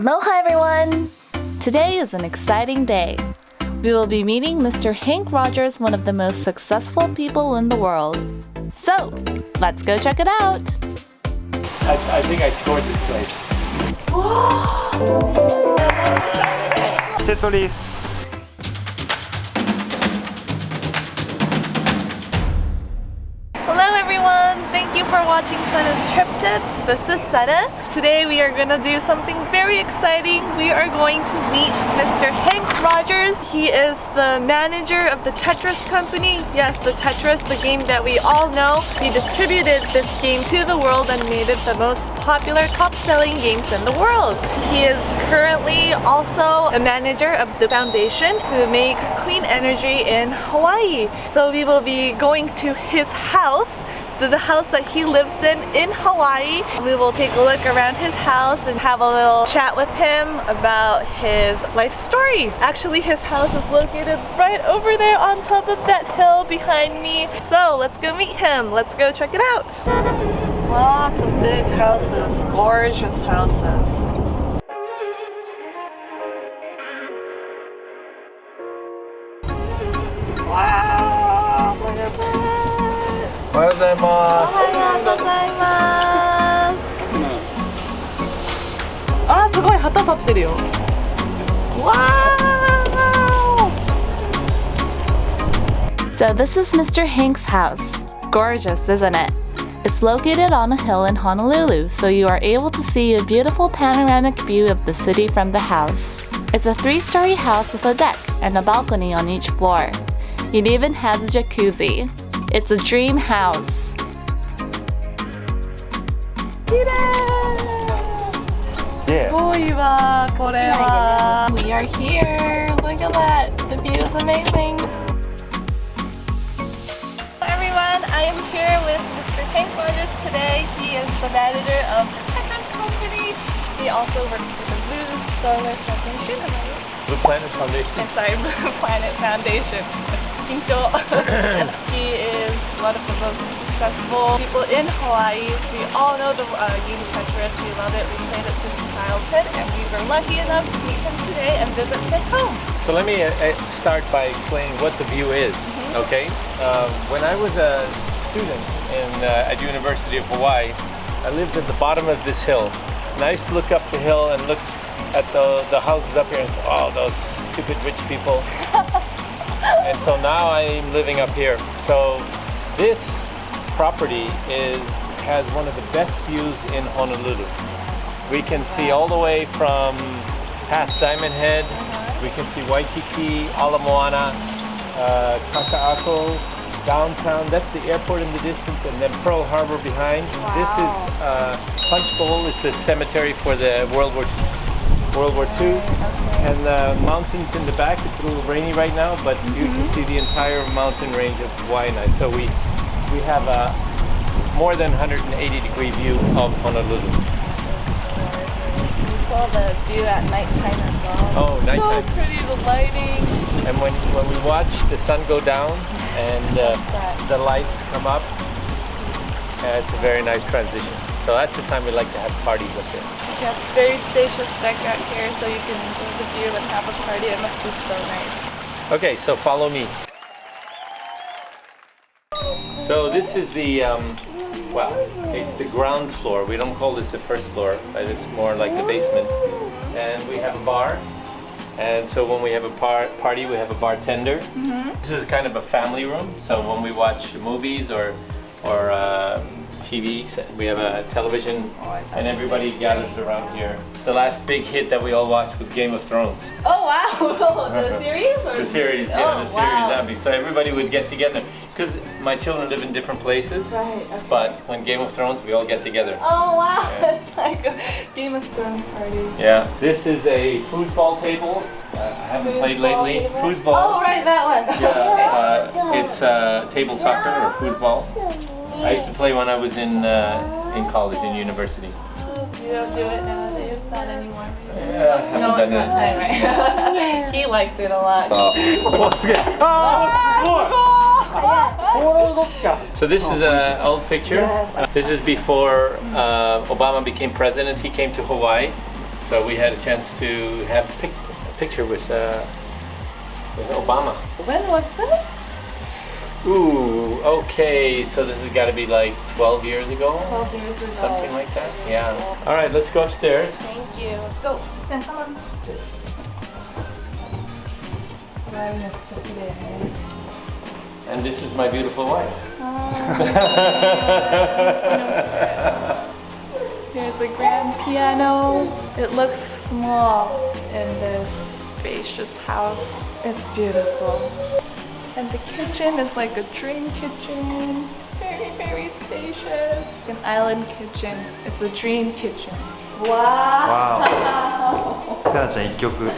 Aloha everyone! Today is an exciting day. We will be meeting Mr. Hank Rogers, one of the most successful people in the world. So, let's go check it out! I think I scored this place. Tetris. Hello everyone! Thank you for watching senastriptips. This is Sena. Today we are going to do something very exciting. We are going to meet Mr. Hank Rogers. He is the manager of the Tetris company. Yes, the Tetris, the game that we all know. He distributed this game to the world and made it the most popular, top-selling games in the world. He is currently also a manager of the foundation to make clean energy in Hawaii. So we will be going to his house, the house that he lives in Hawaii. We will take a look around his house and have a little chat with him about his life story. Actually, his house is located right over there on top of that hill behind me. So let's go meet him. Let's go check it out. Lots of big houses, gorgeous houses. Wow, look at that. おはようございます。おはようございます。あら、すごい旗立ってるよ。わー。So this is Mr. Hank's house. Gorgeous, isn't it? It's located on a hill in Honolulu, so you are able to see a beautiful panoramic view of the city from the house. It's a 3-story house with a deck and a balcony on each floor. It even has a jacuzzi. It's a dream house. Yeah. すごいわ、これは。We are here. Look at that. The view is amazing. Everyone, I am here with Mr. Hank Rogers today. He is the manager of the Tetris company. He also works for the Blue Solar Foundation. Blue Planet Foundation. I'm sorry, Blue Planet Foundation. He is one of the most successful people in Hawaii. We all know the game Tetris. We love it. We played it since childhood, and we were lucky enough to meet him today and visit his home. So let me start by explaining what the view is. Okay. When I was a student at University of Hawaii, I lived at the bottom of this hill, and I used to look up the hill and look at the houses up here and say, "Oh, those stupid rich people." And so now I'm living up here. So this property has one of the best views in Honolulu. We can see all the way from past Diamond Head. We can see Waikiki, Ala Moana, Kaka'ako, downtown. That's the airport in the distance, and then Pearl Harbor behind. Wow. This is Punch Bowl. It's a cemetery for the World War II. And the mountains in the back. It's a little rainy right now, but you can see the entire mountain range of Hawaii. So we have a more than 180-degree view of Honolulu. You saw the view at nighttime as well. Oh, nighttime. So pretty, the lighting. And when we watch the sun go down and the lights come up, it's a very nice transition. So that's the time we like to have parties up there. Yes, very spacious deck out here, so you can enjoy the view and have a party. It must be so nice. Okay, so follow me. So this is the, it's the ground floor. We don't call this the first floor, but it's more like the basement. And we have a bar. And so when we have a party, we have a bartender. This is kind of a family room. So when we watch movies or TV, we have a television, and everybody gathers around here. The last big hit that we all watched was Game of Thrones. Oh wow! The series? Or? The series, yeah, oh, the series. Wow. So everybody would get together. Because my children live in different places, right, okay. But when Game of Thrones, we all get together. Oh wow! Yeah. It's like a Game of Thrones party. Yeah. This is a foosball table. I haven't played lately. Foosball. Oh right, that one. Yeah, it's table soccer or foosball. I used to play when I was in college, in university. You don't do it nowadays, not anymore. Yeah, I haven't done it. Time, right? He liked it a lot. So this is an old picture. This is before Obama became president. He came to Hawaii. So we had a chance to have a picture with Obama. When was this? Ooh, okay, so this has got to be like 12 years ago? 12 years ago. Something like that? Yeah. All right, let's go upstairs. Thank you. Let's go. Then come on. And this is my beautiful wife. Here's the grand piano. It looks small in this spacious house. It's beautiful. And the kitchen is like a dream kitchen. Very, very spacious. An island kitchen. It's a dream kitchen. Wow. Wow. セナちゃん一曲。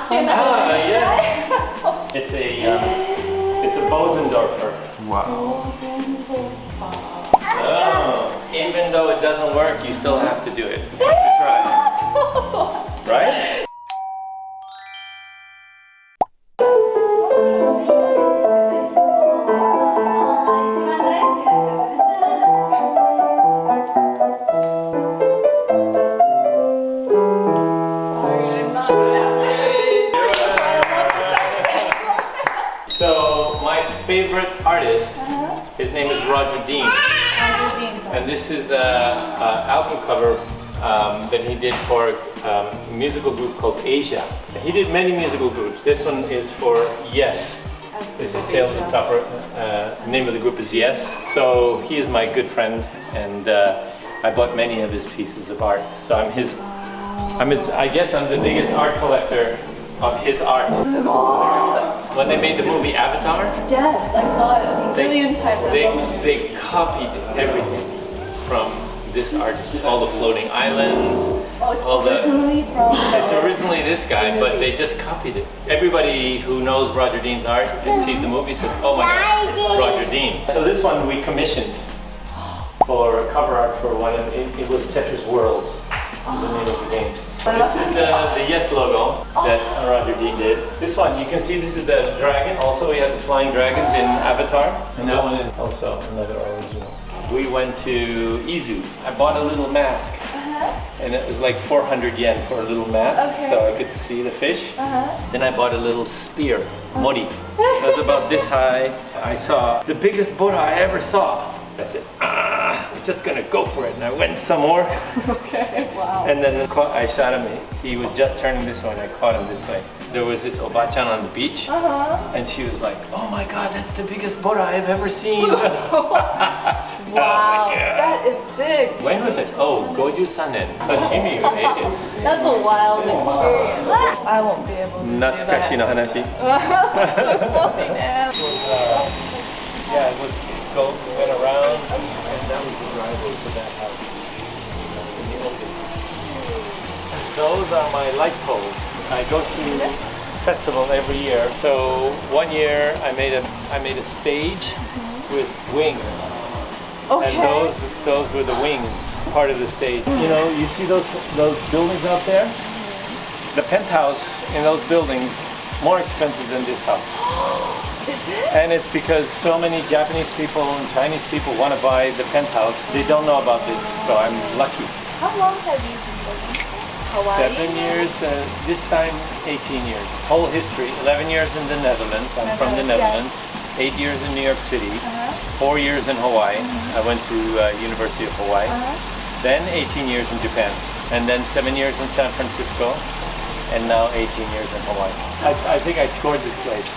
Yeah. It's a Bosendorfer. Wow. Oh, even though it doesn't work, you still have to do it. Try. Right? So my favorite artist, his name is Roger Dean. And this is the album cover that he did for a musical group called Asia. He did many musical groups. This one is for Yes. This is Tales of Topper. Name of the group is Yes. So he is my good friend, and I bought many of his pieces of art. So I guess I'm the biggest art collector of his art. When they made the movie Avatar, Yes, I saw it a million times. they copied everything from this artist. All the floating islands. Oh, it's originally this guy, but they just copied it. Everybody who knows Roger Dean's art and sees the movie says, "Oh my God, it's Roger Dean." So this one we commissioned for cover art for one of it was Tetris Worlds, the name of the game. This is the Yes logo that Roger Dean did. This one, you can see this is the dragon. Also, we have the flying dragons in Avatar. And that one is also another original. We went to Izu. I bought a little mask. And it was like 400 yen for a little mask, so I could see the fish. Then I bought a little spear, mori. It was about this high. I saw the biggest Buddha I ever saw. I said, I'm just gonna go for it. And I went some more. Okay, wow. And then I shot him. He was just turning this way, and I caught him this way. There was this Oba-chan on the beach, and she was like, "Oh my God, that's the biggest Buddha I've ever seen." Wow, that is big. When was it? Oh, Goju Sanen. Sashimi you ate it. That's a wild experience. I won't be able to do that. Natsukashi no hanashi. Yeah, it was went around, and that was the driveway to that house. Those are my light poles. I go to festival every year. So one year I made a stage with wings. Okay. And those were the wings, part of the stage. You know, you see those buildings out there? The penthouse in those buildings more expensive than this house. Is it? And it's because so many Japanese people and Chinese people want to buy the penthouse. They don't know about this, so I'm lucky. How long have you been living here? Hawaii? 7 years, this time 18 years. Whole history, 11 years in the Netherlands. I'm from the Netherlands. 8 years in New York City. 4 years in Hawaii. I went to University of Hawaii. Then 18 years in Japan. And then 7 years in San Francisco. And now 18 years in Hawaii. I think I scored this place.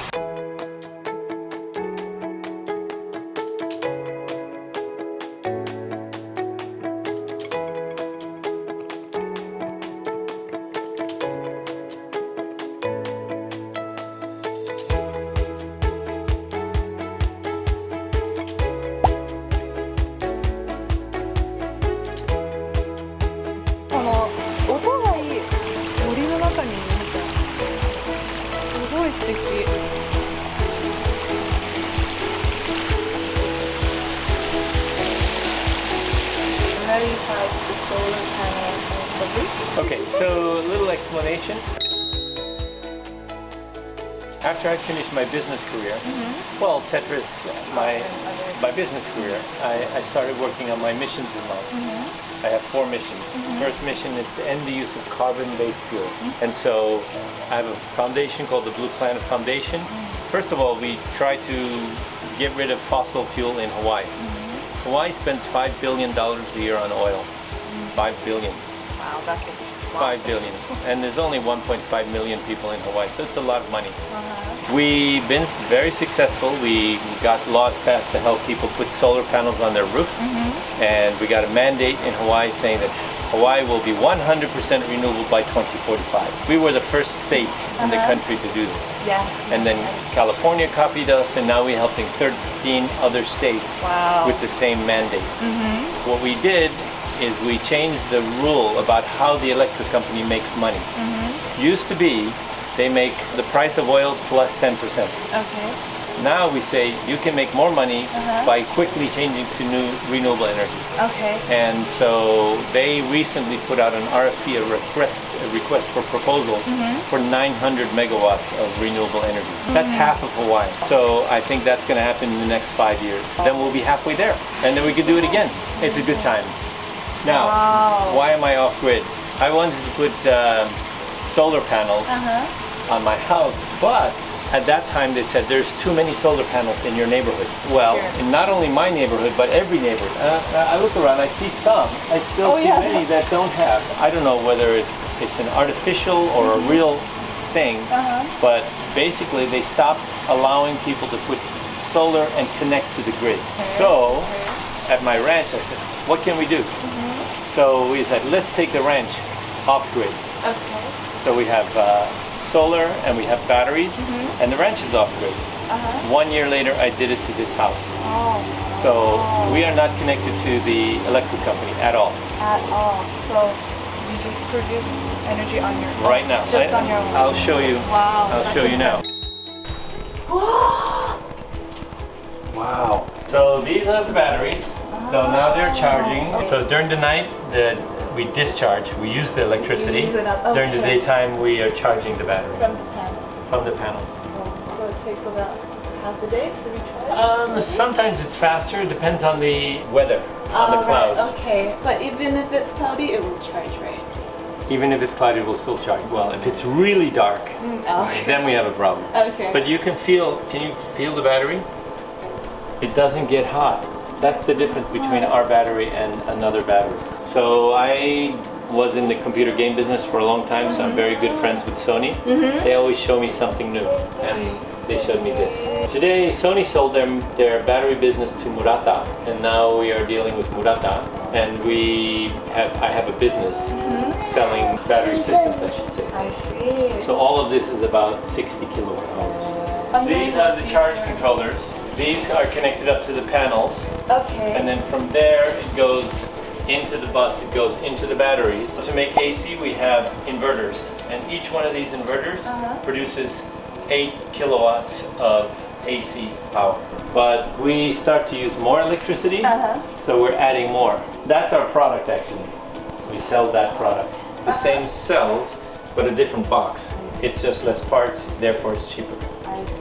The roof. Okay, so a little explanation. after I finished my business career, well, Tetris, my business career, I started working on my missions in life. I have 4 missions. The first mission is to end the use of carbon-based fuel. And so I have a foundation called the Blue Planet Foundation. First of all, we try to get rid of fossil fuel in Hawaii. Hawaii spends $5 billion a year on oil. 5 billion. Wow, that's a lot. 5 billion. And there's only 1.5 million people in Hawaii, so it's a lot of money. We've been very successful. We got laws passed to help people put solar panels on their roof. And we got a mandate in Hawaii saying that Hawaii will be 100% renewable by 2045. We were the first state in the country to do this. Yes. And then California copied us, and now we're helping 13 other states with the same mandate. What we did is we changed the rule about how the electric company makes money. Used to be they make the price of oil plus 10%. Okay. Now we say you can make more money by quickly changing to new renewable energy. Okay. And so they recently put out an RFP, a request for proposal for 900 megawatts of renewable energy. That's half of Hawaii. So I think that's going to happen in the next 5 years. Then we'll be halfway there, and then we could do it again. It's a good time. Now, why am I off grid? I wanted to put solar panels on my house, but at that time they said there's too many solar panels in your neighborhood. Well, in not only my neighborhood, but every neighborhood. I look around, I see some. I still see many that don't have. I don't know whether it's an artificial or a real thing, but basically they stopped allowing people to put solar and connect to the grid. So at my ranch I said, what can we do? So we said, let's take the ranch off grid. Okay. So we have solar and we have batteries, and the ranch is off grid. 1 year later, I did it to this house. So we are not connected to the electric company at all. At all. So you just produce energy on your own. Right now. Just on your own. I'll show you. Wow. I'll show you now. Wow. So these are the batteries. So now they're charging. So during the night, we discharge. We use the electricity. Use it up. During the daytime, we are charging the battery From the panel. from the panels. So it takes about half the day to recharge? Sometimes it's faster. It depends on the weather, on the clouds. Right, okay. But even if it's cloudy, it will charge, right? Even if it's cloudy, it will still charge. Well, if it's really dark, Okay. then we have a problem. Okay. But you can you feel the battery? It doesn't get hot. That's the difference between our battery and another battery. So I was in the computer game business for a long time, so I'm very good friends with Sony. They always show me something new, and they showed me this. Today, Sony sold their battery business to Murata, and now we are dealing with Murata, and I have a business selling battery systems, I should say. I see. So all of this is about 60 kilowatt hours. These are the charge controllers. These are connected up to the panels. Okay. And then from there it goes into the bus, it goes into the batteries. To make AC we have inverters, and each one of these inverters produces 8 kilowatts of AC power. But we start to use more electricity, so we're adding more. That's our product actually. We sell that product. The same cells, but a different box. It's just less parts, therefore it's cheaper. I see.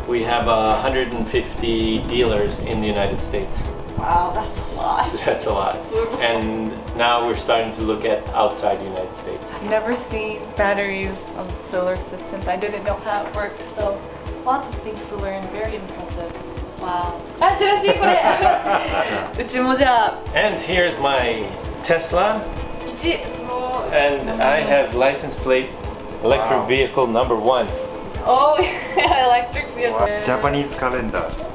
We have 150 dealers in the United States. Wow, that's a lot. That's a lot. And now we're starting to look at outside the United States. I've never seen batteries on solar systems. I didn't know how it worked, so lots of things to learn. Very impressive. Wow. あ、チラシこれ。うちもじゃあ And here's my Tesla. 1、そう。 And I have license plate electric vehicle number 1. Oh, electric vehicle. ジャパニーズカレンダー。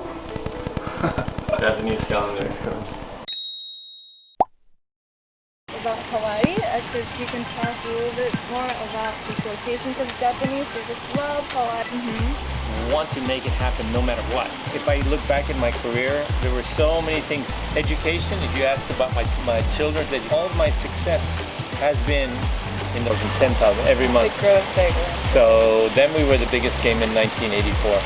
Japanese calendar. About Hawaii, if you can tell us a little bit more about this location, because Japanese, they just love Hawaii. Want to make it happen no matter what. If I look back at my career, there were so many things. Education, if you ask about my children's education, all of my success has been in those 10,000 every month. It grows bigger. So then we were the biggest game in 1984.